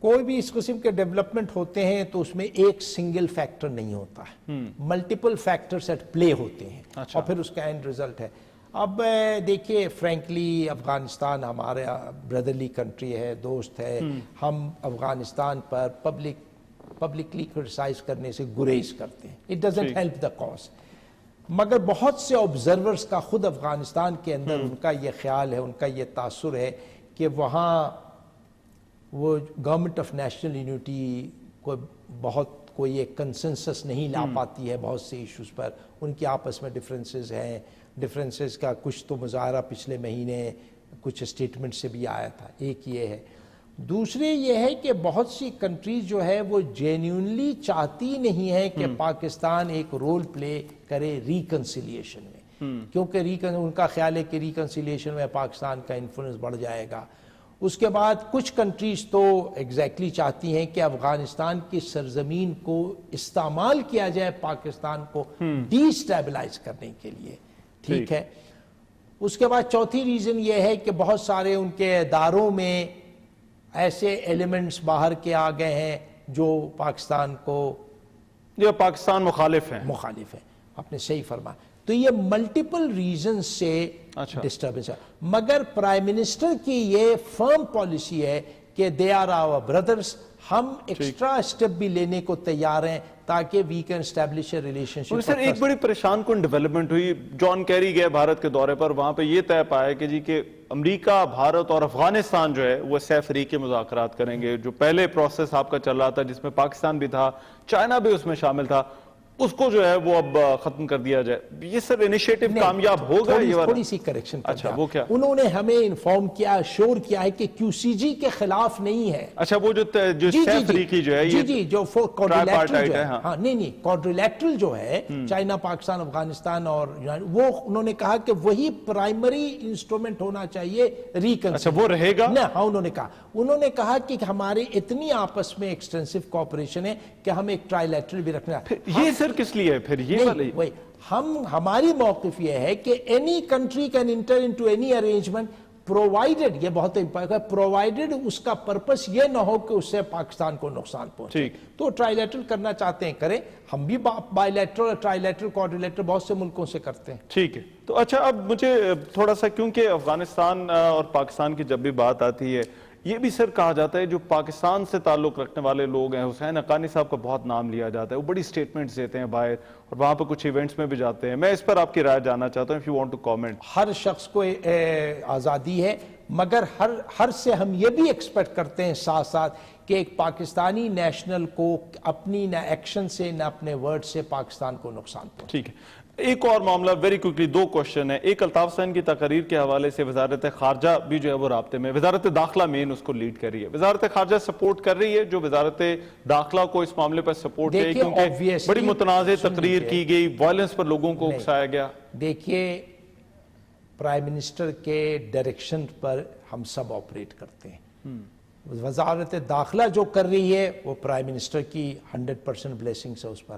کوئی بھی اس قسم کے ڈیولپمنٹ ہوتے ہیں تو اس میں ایک سنگل فیکٹر نہیں ہوتا ہے، ملٹیپل فیکٹرز ایٹ پلے ہوتے ہیں اور پھر اس کا اینڈ ریزلٹ ہے۔ اب دیکھیے فرینکلی افغانستان ہمارا بردرلی کنٹری ہے، دوست ہے، ہم افغانستان پر پبلکلی کرٹیسائز کرنے سے گریز کرتے ہیں، it doesn't help the cause, مگر بہت سے آبزرورز کا خود افغانستان کے اندر ان کا یہ خیال ہے، ان کا یہ تاثر ہے کہ وہاں وہ گورنمنٹ آف نیشنل یونٹی کو بہت کوئی ایک کنسنسس نہیں لا پاتی ہے بہت سے ایشوز پر، ان کی آپس میں ڈفرینسز ہیں، ڈفرینسز کا کچھ تو مظاہرہ پچھلے مہینے کچھ اسٹیٹمنٹ سے بھی آیا تھا، ایک یہ ہے۔ دوسری یہ ہے کہ بہت سی کنٹریز جو ہے وہ جینیونلی چاہتی نہیں ہے کہ پاکستان ایک رول پلے کرے ریکنسیلیشن میں، کیونکہ ان کا خیال ہے کہ ریکنسیلیشن میں پاکستان کا انفلوئنس بڑھ جائے گا۔ اس کے بعد کچھ کنٹریز تو ایگزیکٹلی چاہتی ہیں کہ افغانستان کی سرزمین کو استعمال کیا جائے پاکستان کو ڈی اسٹیبلائز کرنے کے لیے، ٹھیک ہے۔ اس کے بعد چوتھی ریزن یہ ہے کہ بہت سارے ان کے اداروں میں ایسے ایلیمنٹس باہر کے آ گئے ہیں جو پاکستان کو جو پاکستان مخالف ہیں۔ آپ نے صحیح فرمایا۔ تو یہ ملٹیپل ریزن سے ڈسٹربنس ہے، مگر پرائم منسٹر کی یہ فرم پالیسی ہے کہ دے آر آور بردرز، ہم ایکسٹرا اسٹیپ بھی لینے کو تیار ہیں تاکہ we can establish a relationship. Sir ایک بڑی پریشان کن ڈیولپمنٹ ہوئی، جان کیری گئے بھارت کے دورے پر، وہاں پہ یہ طے پایا کہ جی کہ امریکہ، بھارت اور افغانستان جو ہے وہ سہ فریقی مذاکرات کریں گے۔ جو پہلے پروسیس آپ کا چل رہا تھا جس میں پاکستان بھی تھا، چائنا بھی اس میں شامل تھا، اس کو جو ہے وہ اب ختم کر دیا جائے۔ یہ سر انیشیٹو کامیاب ہوگا؟ تھوڑی سی کریکشن۔ اچھا وہ کیا؟ انہوں نے ہمیں انفارم کیا، شور کیا ہے کہ کیو سی جی کے خلاف نہیں ہے۔ اچھا وہ جو سہ فریقی جو ہے، جی جو کوڈریلیٹرل جو ہے، ہاں نہیں کوڈریلیٹرل جو ہے چائنا، پاکستان، افغانستان اور وہ انہوں نے کہا کہ وہی پرائمری انسٹرومنٹ ہونا چاہیے ریکنسیلیشن۔ اچھا وہ رہے گا؟ ہاں انہوں نے کہا کہ ہمارے اتنی آپس میں ایکسٹینسو کوآپریشن ہے کہ ہم ایک ٹرائی لیٹرل بھی رکھنا ہے۔ یہ سر کس لیے پھر یہ والی؟ ہماری موقف یہ ہے کہ any country can enter into any arrangement provided, یہ بہت امپورٹنٹ ہے، پرووائڈڈ اس کا پرپس یہ نہ ہو کہ اس سے پاکستان کو نقصان پہنچے۔ تو ٹرائی لیٹرل کرنا چاہتے ہیں کریں، ہم بھی بائی لیٹرل، ٹرائی لیٹرل، کوارڈریلیٹرل بہت سے ملکوں سے کرتے ہیں۔ ٹھیک ہے۔ تو اچھا اب مجھے تھوڑا سا، کیونکہ افغانستان اور پاکستان کی جب بھی بات آتی ہے، یہ بھی سر کہا جاتا ہے جو پاکستان سے تعلق رکھنے والے لوگ ہیں، حسین حقانی صاحب کا بہت نام لیا جاتا ہے، وہ بڑی سٹیٹمنٹس دیتے ہیں باہر اور وہاں پہ کچھ ایونٹس میں بھی جاتے ہیں۔ میں اس پر آپ کی رائے جاننا چاہتا ہوں، if you want to comment۔ ہر شخص کو آزادی ہے، مگر ہر سے ہم یہ بھی ایکسپیکٹ کرتے ہیں ساتھ ساتھ کہ ایک پاکستانی نیشنل کو اپنی نہ ایکشن سے نہ اپنے ورڈ سے پاکستان کو نقصان پہنچے۔ ٹھیک ہے۔ ایک اور معاملہ ویری کوئکلی، 2 کوشچن ہیں۔ ایک الطاف حسین کی تقریر کے حوالے سے وزارت خارجہ بھی جو ہے وہ رابطے میں، وزارت داخلہ مین اس کو لیڈ کر رہی ہے، وزارت خارجہ سپورٹ کر رہی ہے جو وزارت داخلہ کو اس معاملے پر سپورٹ ہے، کیونکہ بڑی متنازع تقریر کی گئی، وائلنس پر لوگوں کو اکسایا گیا۔ دیکھیے پرائم منسٹر کے ڈائریکشن پر ہم سب آپریٹ کرتے ہیں، وزارت داخلہ جو کر رہی ہے وہ پرائم منسٹر کی 100% بلیسنگز ہے اس پر،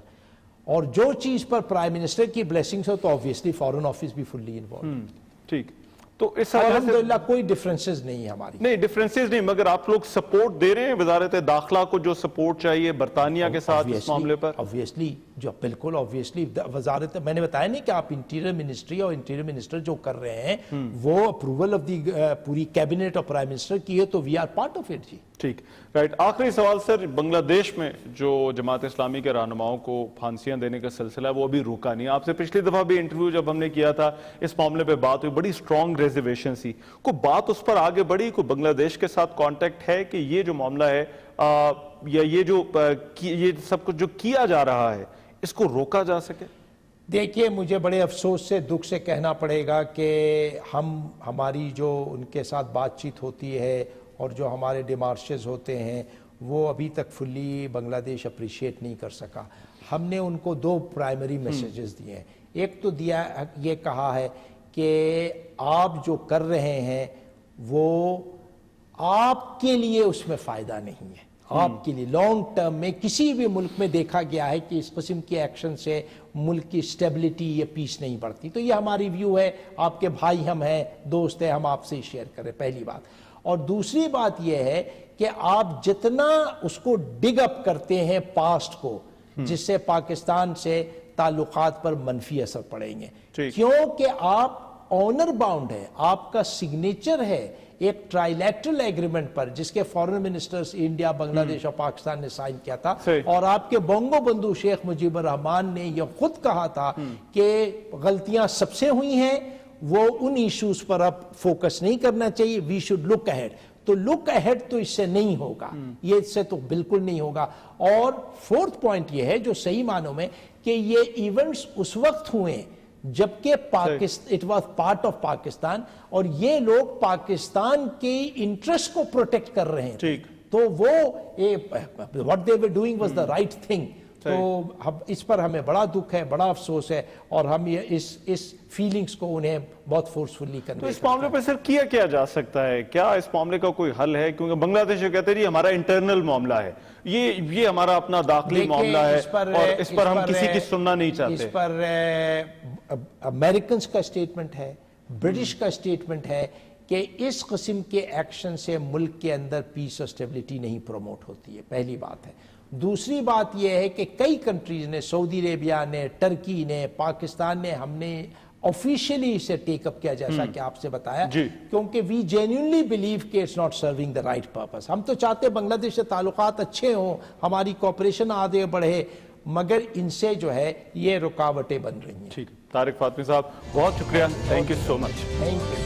اور جو چیز پر پرائم منسٹر کی بلیسنگز ہو تو آبویسلی فارن آفس بھی فلی انوالوڈ۔ ٹھیک، تو اس حوالے سے الحمدللہ کوئی ڈفرینسز نہیں ہماری۔ نہیں ڈفرینسز نہیں، مگر آپ لوگ سپورٹ دے رہے ہیں وزارت داخلہ کو جو سپورٹ چاہیے برطانیہ کے ساتھ اس معاملے پر؟ obviously جو بالکل obviously وزارت، میں نے بتایا نہیں کہ آپ انٹیریئر منسٹری اور انٹیریئر منسٹر جو کر رہے ہیں وہ اپروول آف دی پوری کیبنٹ اور پرائم منسٹر کی ہے تو we are part of it. جی ٹھیک رائٹ. آخری سوال سر, بنگلہ دیش میں جو جماعت اسلامی کے رہنماؤں کو پھانسیاں دینے کا سلسلہ ہے وہ ابھی رکا نہیں. آپ سے پچھلی دفعہ بھی انٹرویو جب ہم نے کیا تھا اس معاملے پہ بات ہوئی, بڑی سٹرونگ ریزرویشن سی. کوئی بات اس پر آگے بڑھی, کوئی بنگلہ دیش کے ساتھ کانٹیکٹ ہے کہ یہ جو معاملہ ہے یا یہ سب کچھ جو کیا جا رہا ہے اس کو روکا جا سکے؟ دیکھیے, مجھے بڑے افسوس سے دکھ سے کہنا پڑے گا کہ ہماری جو ان کے ساتھ بات چیت ہوتی ہے اور جو ہمارے ڈیمارشز ہوتے ہیں وہ ابھی تک فلی بنگلہ دیش اپریشیٹ نہیں کر سکا. ہم نے ان کو 2 پرائمری میسیجز دیے ہیں. ایک تو یہ کہا ہے کہ آپ جو کر رہے ہیں وہ آپ کے لیے اس میں فائدہ نہیں ہے. آپ کے لیے لانگ ٹرم میں کسی بھی ملک میں دیکھا گیا ہے کہ اس قسم کے ایکشن سے ملک کی سٹیبلٹی یا پیس نہیں بڑھتی. تو یہ ہماری ویو ہے, آپ کے بھائی ہم ہیں, دوست ہیں, ہم آپ سے شیئر کریں, پہلی بات. اور دوسری بات یہ ہے کہ آپ جتنا اس کو ڈگ اپ کرتے ہیں پاسٹ کو, جس سے پاکستان سے تعلقات پر منفی اثر پڑیں گے, کیونکہ آپ آنر باؤنڈ ہے, آپ کا سگنیچر ہے ایک ٹرائیلیٹرل ایگریمنٹ پر جس کے فارن منسٹرز انڈیا, بنگلہ دیش اور پاکستان نے سائن کیا تھا. اور آپ کے بونگو بندو شیخ مجیب الرحمان نے یہ خود کہا تھا کہ غلطیاں سب سے ہوئی ہیں, وہ ان ایشوز پر اب فوکس نہیں کرنا چاہیے, وی شوڈ لک اہیڈ. تو لک اہیڈ تو اس سے نہیں ہوگا, یہ اس سے تو بالکل نہیں ہوگا. اور 4th پوائنٹ یہ ہے جو صحیح معنوں میں کہ یہ ایونٹس اس وقت ہوئے جبکہ it was part of Pakistan, اور یہ لوگ پاکستان کے انٹرسٹ کو پروٹیکٹ کر رہے ہیں. تو وہ what they were doing was the right thing. تو اس پر ہمیں بڑا دکھ ہے, بڑا افسوس ہے, اور ہم یہ اس فیلنگز کو انہیں بہت فورسفلی کرنے. تو اس معاملے پہ سر کیا جا سکتا ہے؟ کیا اس معاملے کا کوئی حل ہے؟ کیونکہ بنگلہ دیش کہتے ہیں یہ ہمارا انٹرنل معاملہ ہے, یہ ہمارا اپنا داخلی معاملہ ہے اور اس پر ہم کسی کی سننا نہیں چاہتے. اس پر امریکنز کا اسٹیٹمنٹ ہے, برٹش کا اسٹیٹمنٹ ہے کہ اس قسم کے ایکشن سے ملک کے اندر پیس اور اسٹیبلٹی نہیں پروموٹ ہوتی ہے, پہلی بات ہے. دوسری بات یہ ہے کہ کئی کنٹریز نے, سعودی عربیہ نے, ٹرکی نے, پاکستان نے, ہم نے آفیشیلی اسے ٹیک اپ کیا جیسا کہ آپ سے بتایا, کیونکہ وی جینیونلی بلیو کہ it's not serving the right purpose. ہم تو چاہتے بنگلہ دیش سے تعلقات اچھے ہوں, ہماری کوپریشن آگے بڑھے, مگر ان سے جو ہے یہ رکاوٹیں بن رہی ہیں. ٹھیک, طارق فاطمی صاحب بہت شکریہ, thank you so much. Thank you.